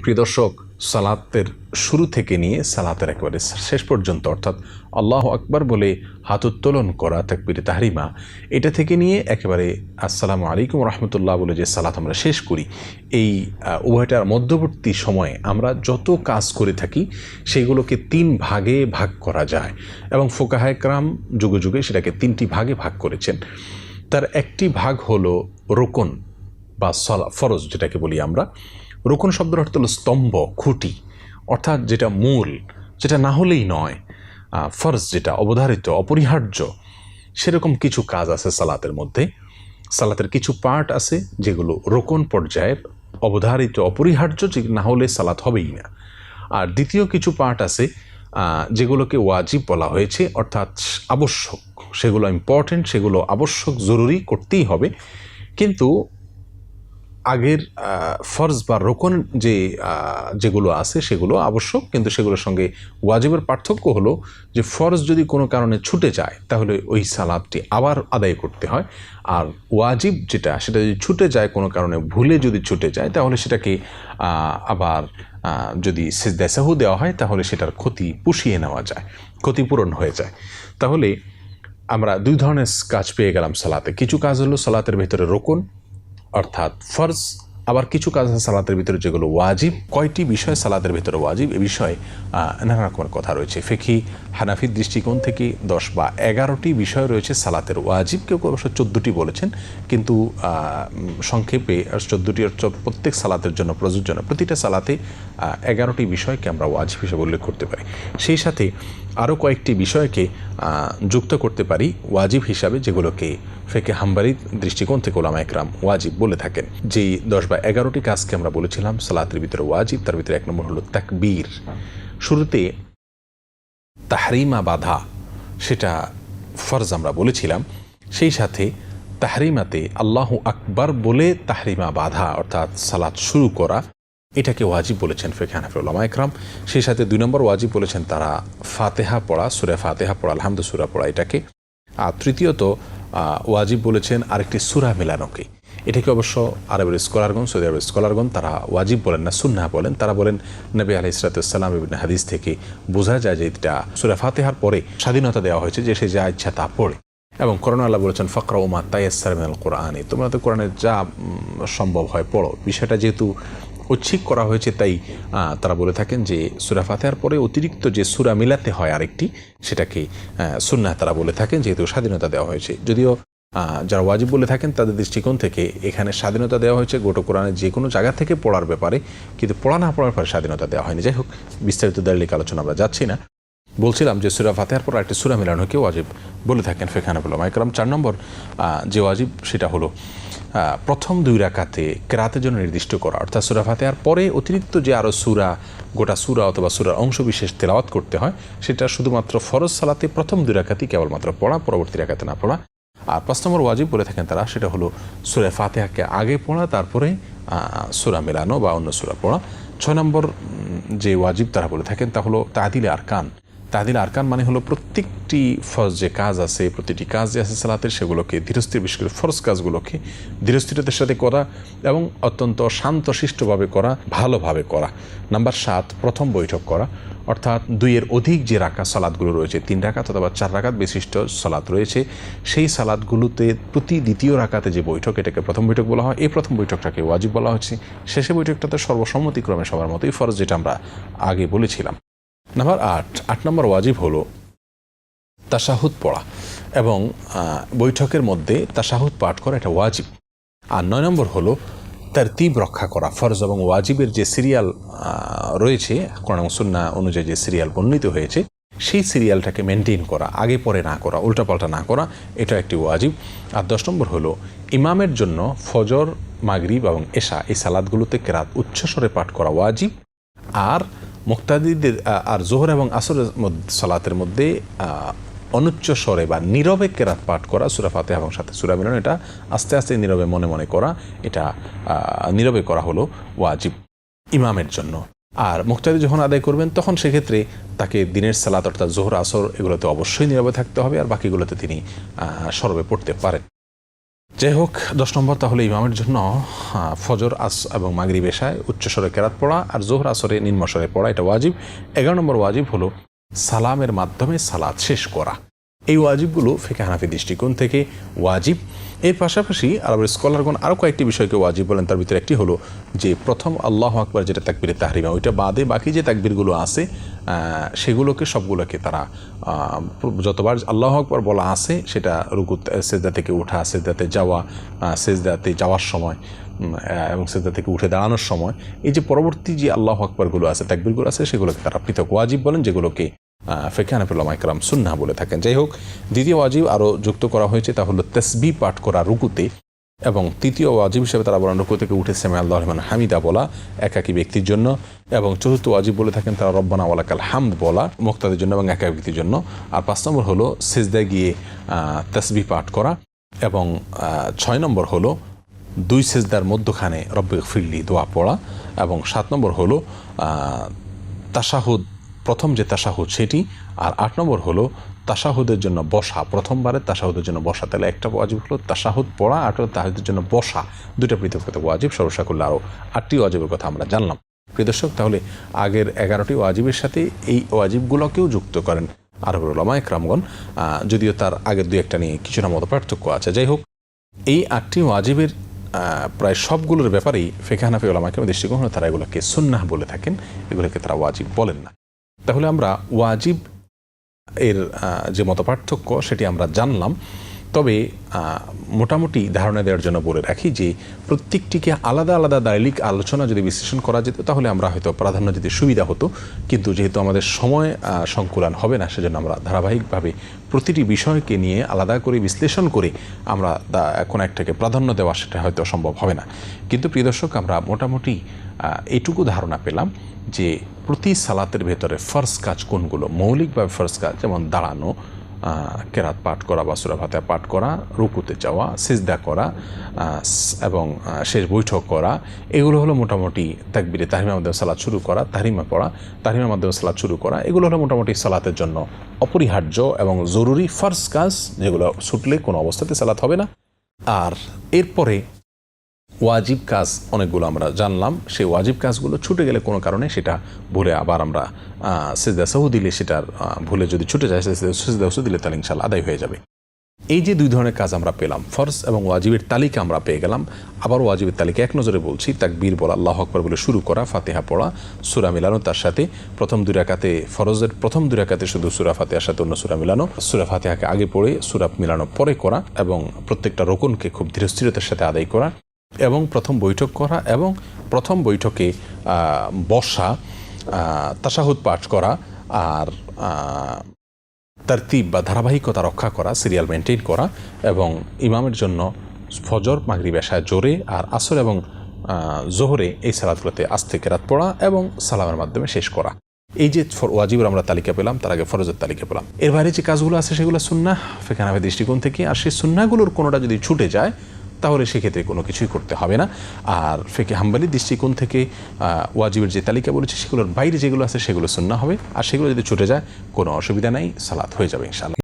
প্রিয় দর্শক, সালাতের শুরু থেকে নিয়ে সালাতের একেবারে শেষ পর্যন্ত, অর্থাৎ আল্লাহু আকবার বলে হাত উত্তোলন করা তাকবীরে তাহরিমা, এটা থেকে নিয়ে একেবারে আসসালামু আলাইকুম রহমতুল্লাহ বলে যে সালাত আমরা শেষ করি, এই উভয়টার মধ্যবর্তী সময়ে আমরা যত কাজ করে থাকি সেইগুলোকে 3 ভাগে ভাগ করা যায় এবং ফুকাহায়ে কেরাম যুগে যুগে সেটাকে 3টি ভাগে ভাগ করেছেন। তার একটি ভাগ হলো রুকুন বা ফরজ, যেটাকে বলি আমরা। রুকুন শব্দের অর্থ হলো স্তম্ভ, খুঁটি, অর্থাৎ যেটা মূল, যেটা না হলেই নয়। ফরজ যেটা অবধারিত, অপরিহার্য, সেরকম কিছু কাজ আছে সালাতের মধ্যে। সালাতের কিছু পার্ট আছে যেগুলো রুকুন পর্যায়ের, অবধারিত, অপরিহার্য, যে না হলে সালাত হবেই না। আর দ্বিতীয় কিছু পার্ট আছে যেগুলোকে ওয়াজিব বলা হয়েছে, অর্থাৎ আবশ্যক, সেগুলো ইম্পর্টেন্ট, সেগুলো আবশ্যক, জরুরি, করতেই হবে। কিন্তু আগের ফরজ বা রোকন যেগুলো আছে সেগুলো আবশ্যক, কিন্তু সেগুলোর সঙ্গে ওয়াজিবের পার্থক্য হলো যে ফরজ যদি কোনো কারণে ছুটে যায় তাহলে ওই সালাতটি আবার আদায় করতে হয়, আর ওয়াজিব যেটা, সেটা যদি ছুটে যায় কোনো কারণে, ভুলে যদি ছুটে যায়, তাহলে সেটাকে আবার যদি সিজদায়ে সাহু দেওয়া হয় তাহলে সেটার ক্ষতি পুষিয়ে নেওয়া যায়, ক্ষতিপূরণ হয়ে যায়। তাহলে আমরা 2 ধরনের কাজ পেয়ে গেলাম সালাতে। কিছু কাজ হলো সালাতের ভেতরে রোকন অর্থাৎ ফরজ, আবার কিছু কাজ আছে সালাতের ভিতরে যেগুলো ওয়াজিব। কয়টি বিষয় সালাতের ভিতরে ওয়াজিব, এ বিষয়ে নানা রকমের কথা রয়েছে। ফিকহি হানাফির দৃষ্টিকোণ থেকে 10 বা 11টি বিষয় রয়েছে সালাতের ওয়াজিব। কেউ অবশ্য 14টি বলেছেন, কিন্তু সংক্ষেপে 14টি প্রত্যেক সালাতের জন্য প্রযোজ্য না। প্রতিটা সালাতে 11টি বিষয়কে আমরা ওয়াজিব হিসেবে উল্লেখ করতে পারি। সেই সাথে আরও কয়েকটি বিষয়কে যুক্ত করতে পারি ওয়াজিব হিসাবে, যেগুলোকে ফিকহে হাম্বলির দৃষ্টিকোণ থেকে উলামায়ে কেরাম ওয়াজিব বলে থাকেন। যেই 10 বা 11টি কাজকে আমরা বলেছিলাম সালাতের ভিতরে ওয়াজিব, তার ভিতরে 1 নম্বর হলো তাকবীর। শুরুতে তাহরিমা বাধা, সেটা ফরজ আমরা বলেছিলাম। সেই সাথে তাহরিমাতে আল্লাহু আকবার বলে তাহরিমা বাধা, অর্থাৎ সালাত শুরু করা, এটাকে ওয়াজিব বলেছেন ফিকহে হানাফি উলামায়ে কেরাম। সেই সাথে 2 নম্বর ওয়াজিব বলেছেন তারা ফাতিহা পড়া, সূরা ফাতিহা পড়া, আলহামদু সূরা পড়া এটাকে। আর তৃতীয়ত ওয়াজিব বলেছেন আরেকটি সূরা মেলানোকে। এটাকে অবশ্য আরবের স্কলারগণ, সৌদি আরবের স্কলারগণ, তারা ওয়াজিব বলেন না, সুন্নাহ বলেন। তারা বলেন নবী আলাইহিস সালাম বিভিন্ন হাদিস থেকে বোঝা যায় যে এটা সূরা ফাতিহার পরে স্বাধীনতা দেওয়া হয়েছে যে সে যা ইচ্ছা তা পড়ে। এবং কোরআন আল্লাহ বলেছেন ফাকরাউ মা তায়াসসারা মিনাল কোরআনি, তোমরা তো কোরআনের যা সম্ভব হয় পড়ো। বিষয়টা যেহেতু ঐচ্ছিক করা হয়েছে, তাই তারা বলে থাকেন যে সূরা ফাতিহার পরে অতিরিক্ত যে সূরা মিলাতে হয় আরেকটি, সেটাকে সুন্নাহ তারা বলে থাকেন, যেহেতু স্বাধীনতা দেওয়া হয়েছে। যদিও যারা ওয়াজিব বলে থাকেন তাদের দৃষ্টিকোণ থেকে এখানে স্বাধীনতা দেওয়া হয়েছে গোটা কোরআনের যে কোনো জায়গা থেকে পড়ার ব্যাপারে, কিন্তু পড়া না পড়ার পরে স্বাধীনতা দেওয়া হয়নি। যাই হোক, বিস্তারিত দালিলিক আলোচনা আমরা যাচ্ছি না। বলছিলাম যে সূরা ফাতিহার পর একটি সূরা মিলানোকে ওয়াজিব বলে থাকেন ফিকহে হানাফি উলামায়ে কেরাম। 4 নম্বর যে ওয়াজিব, সেটা হলো প্রথম 2 রাকাতে কেরাতের জন্য নির্দিষ্ট করা, অর্থাৎ সূরা ফাতিহার পরে অতিরিক্ত যে আরও সূরা, গোটা সূরা অথবা সূরার অংশ বিশেষ তেলাওয়াত করতে হয়, সেটা শুধুমাত্র ফরজ সালাতে প্রথম 2 রাকাতই কেবলমাত্র পড়া, পরবর্তী রাকাতে না পড়া। আর 5 নম্বর ওয়াজিব বলে থাকেন তারা, সেটা হলো সূরা ফাতিহাকে আগে পড়া, তারপরে সূরা মেলানো বা অন্য সূরা পড়া। 6 নম্বর যে ওয়াজিব তারা বলে থাকেন তা হলো তা'দিল আরকান। তা'দিল আরকান মানে হলো প্রত্যেকটি ফরজ যে কাজ আছে, প্রতিটি কাজ যে আছে সালাতের, সেগুলোকে ধীরস্থির, বিশেষ করে ফরজ কাজগুলোকে ধীরস্থিরতার সাথে করা এবং অত্যন্ত শান্তশিষ্টভাবে করা, ভালোভাবে করা। নাম্বার 7, প্রথম বৈঠক করা, অর্থাৎ 2-এর অধিক যে রাকাত সালাতগুলো রয়েছে, 3 রাকাত অথবা 4 রাকাত বিশিষ্ট সালাত রয়েছে, সেই সালাতগুলোতে প্রতি দ্বিতীয় রাকাতে যে বৈঠক, এটাকে প্রথম বৈঠক বলা হয়। এই প্রথম বৈঠকটাকে ওয়াজিব বলা হচ্ছে। শেষে বৈঠকটাতে সর্বসম্মতিক্রমে সবার মতোই ফরজ, যেটা আমরা আগে বলেছিলাম। নাম্বার 8 নম্বর ওয়াজিব হলো তাশাহুদ পড়া এবং বৈঠকের মধ্যে তাশাহুদ পাঠ করা, এটা ওয়াজিব। আর 9 নম্বর হলো তারতিব রক্ষা করা। ফরজ এবং ওয়াজিবের যে সিরিয়াল রয়েছে কোরআন এবং সুন্নাহ অনুযায়ী যে সিরিয়াল বর্ণিত হয়েছে, সেই সিরিয়ালটাকে মেনটেন করা, আগে পরে না করা, উল্টাপাল্টা না করা, এটা একটি ওয়াজিব। আর 10 নম্বর হলো ইমামের জন্য ফজর, মাগরিব এবং এশা এই সালাতগুলোতে কেরাত উচ্চস্বরে পাঠ করা ওয়াজিব। আর মুক্তাদিদের আর জোহর এবং আসরের সালাতের মধ্যে অনুচ্চ স্বরে বা নীরবে কেরাত পাঠ করা, সূরা ফাতিহা এবং সাথে সূরা মিলানো, এটা আস্তে আস্তে নীরবে মনে মনে করা, এটা নীরবে করা হলো ওয়াজিব ইমামের জন্য। আর মুক্তাদি যখন আদায় করবেন তখন সেক্ষেত্রে তাকে দিনের সালাত অর্থাৎ জোহর, আসর এগুলোতে অবশ্যই নীরবে থাকতে হবে, আর বাকিগুলোতে তিনি সরবে পড়তে পারেন। যাই হোক, 10 নম্বর তাহলে ইমামের জন্য ফজর এবং মাগরিব এশায় উচ্চস্বরে কেরাত পড়া, আর জোহর আসরে নিম্নস্বরে পড়া, এটা ওয়াজিব। 11 নম্বর ওয়াজিব হলো সালামের মাধ্যমে সালাত শেষ করা। এই ওয়াজিবগুলো ফিকহে হানাফি দৃষ্টিকোণ থেকে ওয়াজিব। এর পাশাপাশি আরবের স্কলারগণ আরও কয়েকটি বিষয়কে ওয়াজিব বলেন। তার ভিতরে একটি হলো যে প্রথম আল্লাহু আকবার যেটা তাকবীরে তাহরিমা, ওইটা বাদে বাকি যে তাকবীরগুলো আছে সেগুলোকে সবগুলোকে তারা যতবার আল্লাহু আকবার বলা আছে সেটা রুকু সেজদা থেকে ওঠা, সেজদাতে যাওয়া, সেজদাতে যাওয়ার সময় এবং সেজদা থেকে উঠে দাঁড়ানোর সময়, এই যে পরবর্তী যে আল্লাহু আকবারগুলো আছে, তাকবীরগুলো আছে, সেগুলোকে তারা পৃথক ওয়াজিব বলেন, যেগুলোকে ফিকহে হানাফি উলামায়ে কেরাম সুন্নাহ বলে থাকেন। যাই হোক, দ্বিতীয় ওয়াজিব আরও যুক্ত করা হয়েছে, তা হলো তাসবিহ পাঠ করা রুকুতে, এবং তৃতীয় ওয়াজিব হিসেবে তারা বলেন রুকু থেকে উঠে সামি আল্লাহু লিমান হামিদা বলা একাকী ব্যক্তির জন্য, এবং চতুর্থ ওয়াজিব বলে থাকেন তারা রব্বানা ওয়ালাকাল হামদ বলা মুক্তাদের জন্য এবং একাকী ব্যক্তির জন্য। আর 5 নম্বর হলো সিজদায় গিয়ে তাসবিহ পাঠ করা, এবং 6 নম্বর হলো 2 সিজদার মধ্যখানে রব্বিগফিরলি দোয়া পড়া, এবং 7 নম্বর হলো তাশাহুদ, প্রথম যে তাশাহুদ সেটি, আর 8 নম্বর হলো তাশাহুদের জন্য বসা, প্রথমবারের তাশাহুদের জন্য বসা। তাহলে একটা ওয়াজিব হলো তাশাহুদ পড়া, আর তাশাহুদের জন্য বসা, দুটো পৃথক পৃথক ওয়াজিব। সর্বশেষ করলে আরও 8টি ওয়াজিবের কথা আমরা জানলাম। প্রিয় দর্শক, তাহলে আগের 11টি ওয়াজিবের সাথে এই ওয়াজিবগুলোকেও যুক্ত করেন আরবের উলামায়ে কেরামগণ, যদিও তার আগের 2-1টা নিয়ে কিছুটা মতো পার্থক্য আছে। যাই হোক, এই 8টি ওয়াজিবের প্রায় সবগুলোর ব্যাপারেই ফিকহে হানাফি উলামায়ে কেরামের দৃষ্টিকোণ হলো তারা এগুলোকে সুন্নাহ বলে থাকেন, এগুলোকে তারা ওয়াজিব বলেন না। তাহলে আমরা ওয়াজিব এর যে মত পার্থক্য সেটি আমরা জানলাম। তবে মোটামুটি ধারণা দেওয়ার জন্য বলে রাখি যে প্রত্যেকটিকে আলাদা আলাদা দালিলিক আলোচনা যদি বিশ্লেষণ করা যেত তাহলে আমরা হয়তো প্রাধান্য দিতে সুবিধা হতো, কিন্তু যেহেতু আমাদের সময় সংকুলান হবে না, সেজন্য আমরা ধারাবাহিকভাবে প্রতিটি বিষয়কে নিয়ে আলাদা করে বিশ্লেষণ করে আমরা কোনো একটাকে প্রাধান্য দেওয়া সেটা হয়তো সম্ভব হবে না। কিন্তু প্রিয় দর্শক, আমরা মোটামুটি এটুকু ধারণা পেলাম যে প্রতি সালাতের ভেতরে ফরজ কাজ কোনগুলো, মৌলিকভাবে ফরজ কাজ, যেমন দাঁড়ানো, কেরাত পাঠ করা বা সূরা ফাতিহা পাঠ করা, রুকুতে যাওয়া, সিজদা করা এবং শেষ বৈঠক করা, এগুলো হলো মোটামুটি তাকবীরে তাহরিমার মাধ্যমে সালাত শুরু করা, তাহরিমা পড়া, তাহরিমার মাধ্যমে সালাত শুরু করা, এগুলো হলো মোটামুটি সালাতের জন্য অপরিহার্য এবং জরুরি ফরজ কাজ, যেগুলো ছুটলে কোনো অবস্থাতে সালাত হবে না। আর এরপরে ওয়াজিব কাজ অনেকগুলো আমরা জানলাম, সেই ওয়াজিব কাজগুলো ছুটে গেলে কোনো কারণে সেটা ভুলে আবার আমরা সিজদা সাহু দিলে সেটার ভুলে যদি ছুটে যায় সিজদা সাহু দিলে তাহলে ইনশাআল্লাহ আদায় হয়ে যাবে। এই যে 2 ধরনের কাজ আমরা পেলাম, ফরজ এবং ওয়াজিবের তালিকা আমরা পেয়ে গেলাম। আবার ওয়াজিবের তালিকা এক নজরে বলছি, তাকবীর বলা, আল্লাহু আকবার বলে শুরু করা, ফাতিহা পড়া, সূরা মিলানো তার সাথে, প্রথম 2 রাকাতে ফরজের প্রথম 2 রাকাতে শুধু সূরা ফাতিহার সাথে অন্য সূরা মিলানো, সূরা ফাতিহাকে আগে পড়ে সূরা মিলানো পরে করা, এবং প্রত্যেকটা রুকুনকে খুব ধীরস্থিরতার সাথে আদায় করা, এবং প্রথম বৈঠক করা, এবং প্রথম বৈঠকে বসা, তাশাহুদ পাঠ করা, আর তারতিব বা ধারাবাহিকতা রক্ষা করা, সিরিয়াল মেনটেন করা, এবং ইমামের জন্য ফজর, মাগরিব, এশায় জোরে, আর আসর এবং জোহরে এই সালাতগুলোতে আস্তে কেরাত পড়া এবং সালামের মাধ্যমে শেষ করা। এই যে ওয়াজিবের আমরা তালিকা পেলাম, তার আগে ফরজের তালিকা পেলাম। এর বাইরে যে কাজগুলো আছে সেগুলো সুন্নাহ ফিকহে হানাফি দৃষ্টিকোণ থেকে, আর সেই সুন্নাহগুলোর কোনোটা যদি ছুটে যায় তাহলে সেক্ষেত্রে কোনো কিছুই করতে হবে না। আর ফিকহে হাম্বলি দৃষ্টিকোণ থেকে ওয়াজিবের যে তালিকা বলেছে সেগুলোর বাইরে যেগুলো আছে সেগুলো সুন্নাহ হবে, আর সেগুলো যদি ছুটে যায় কোনো অসুবিধা নাই, সালাত হয়ে যাবে ইনশাআল্লাহ।